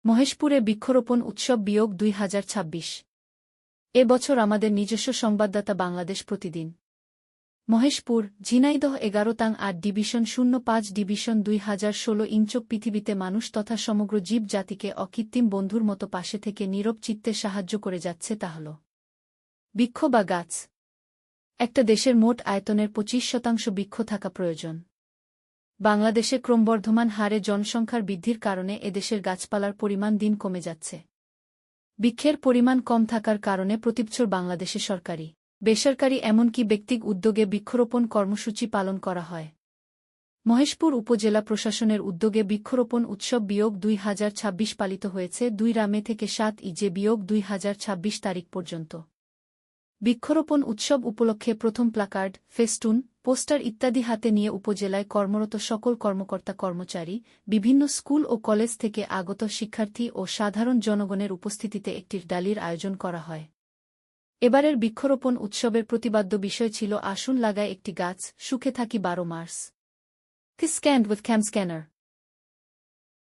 মহেশপুরে বৃক্ষরোপণ উৎসব বিয়োগ ২০২৬। এ বছর আমাদের নিজস্ব সংবাদদাতা বাংলাদেশ প্রতিদিন। মহেশপুর, ঝিনাইদহ ১১ ৮ ডিভিশন ০৫ ডিভিশন ২০১৬ ইঞ্চক পৃথিবীতে মানুষ তথা সমগ্র জীব জাতিকে অকৃত্রিম বন্ধুর মতো পাশে থেকে নীরব চিত্তে সাহায্য করে যাচ্ছে তা হল বৃক্ষ বা গাছ। একটা দেশের মোট আয়তনের ২৫% বৃক্ষ থাকা প্রয়োজন। বাংলাদেশে ক্রমবর্ধমান হারে জনসংখ্যার বৃদ্ধির কারণে এদেশের গাছপালার পরিমাণ দিন কমে যাচ্ছে। বৃক্ষের পরিমাণ কম থাকার কারণে প্রতিবছর বাংলাদেশে সরকারি, বেসরকারি এমনকি ব্যক্তিগত উদ্যোগে বৃক্ষরোপণ কর্মসূচি পালন করা হয়। মহেশপুর উপজেলা প্রশাসনের উদ্যোগে বৃক্ষরোপণ উৎসব বিয়োগ ২০২৬ পালিত হয়েছে ২ মে থেকে ৭ ইজে বিয়োগ ২০২৬ তারিখ পর্যন্ত। বৃক্ষরোপণ উৎসব উপলক্ষে প্রথম প্লাকার্ড, ফেস্টুন, পোস্টার ইত্যাদি হাতে নিয়ে উপজেলায় কর্মরত সকল কর্মকর্তা কর্মচারী, বিভিন্ন স্কুল ও কলেজ থেকে আগত শিক্ষার্থী ও সাধারণ জনগণের উপস্থিতিতে একটি র্যালির আয়োজন করা হয়। এবারের বৃক্ষরোপণ উৎসবের প্রতিপাদ্য বিষয় ছিল আসুন লাগায় একটি গাছ, সুখে থাকি ১২ March. Scanned with CamScanner.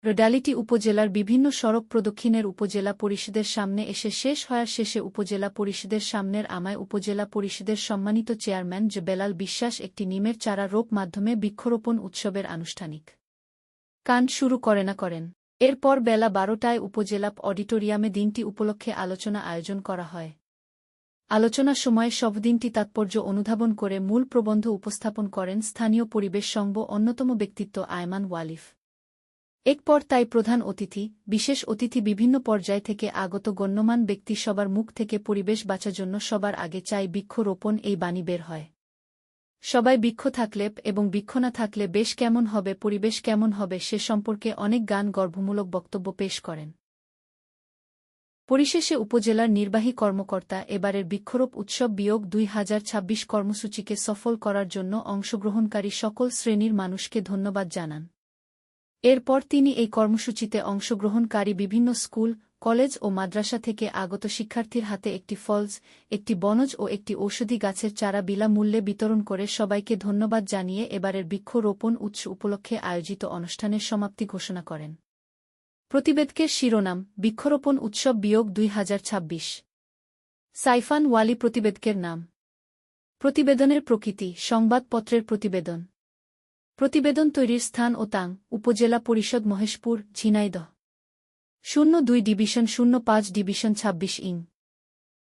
র্যালিটি উপজেলার বিভিন্ন সড়ক প্রদক্ষিণের উপজেলা পরিষদের সামনে এসে শেষ হওয়ার শেষে উপজেলা পরিষদের সামনের আমায় উপজেলা পরিষদের সম্মানিত চেয়ারম্যান বেলাল বিশ্বাস একটি নিমের চারা রোপ মাধ্যমে বৃক্ষরোপণ উৎসবের আনুষ্ঠানিক কাজ শুরু করেন। এরপর বেলা ১২টায় উপজেলা অডিটোরিয়ামে দিনটি উপলক্ষে আলোচনা আয়োজন করা হয়। আলোচনার সময় দিনটি তাৎপর্য অনুধাবন করে মূল প্রবন্ধ উপস্থাপন করেন স্থানীয় পরিবেশ সংঘ অন্যতম ব্যক্তিত্ব আয়মান ওয়ালিফ। এরপর তাই প্রধান অতিথি, বিশেষ অতিথি বিভিন্ন পর্যায় থেকে আগত গণ্যমান্য ব্যক্তি সবার মুখ থেকে পরিবেশ বাঁচার জন্য সবার আগে চাই বৃক্ষ রোপণ এই বাণী বের হয়। সবাই বৃক্ষ থাকলে এবং বৃক্ষ না থাকলে বেশ কেমন হবে, পরিবেশ কেমন হবে সে সম্পর্কে অনেক গান গর্ভমূলক বক্তব্য পেশ করেন। পরিশেষে উপজেলার নির্বাহী কর্মকর্তা এবারের বৃক্ষরোপ উৎসব বিয়োগ ২০২৬ কর্মসূচিকে সফল করার জন্য অংশগ্রহণকারী সকল শ্রেণীর মানুষকে ধন্যবাদ জানান। এরপর তিনি এই কর্মসূচিতে অংশগ্রহণকারী বিভিন্ন স্কুল, কলেজ ও মাদ্রাসা থেকে আগত শিক্ষার্থীর হাতে একটি ফলস, একটি বনজ ও একটি ঔষধি গাছের চারা বিনামূল্যে বিতরণ করে সবাইকে ধন্যবাদ জানিয়ে এবারের বৃক্ষ রোপণ উৎসব উপলক্ষে আয়োজিত অনুষ্ঠানের সমাপ্তি ঘোষণা করেন। প্রতিবেদকের শিরোনাম বৃক্ষরোপণ উৎসব বিয়োগ ২০২৬। সাইফান ওয়ালি প্রতিবেদকের নাম। প্রতিবেদনের প্রকৃতি সংবাদপত্রের প্রতিবেদন। প্রতিবেদন তৈরির স্থান ও তাং উপজেলা পরিষদ মহেশপুর, ঝিনাইদহ। ০২ ডিভিশন ০৫ ডিভিশন ২৬ ইং।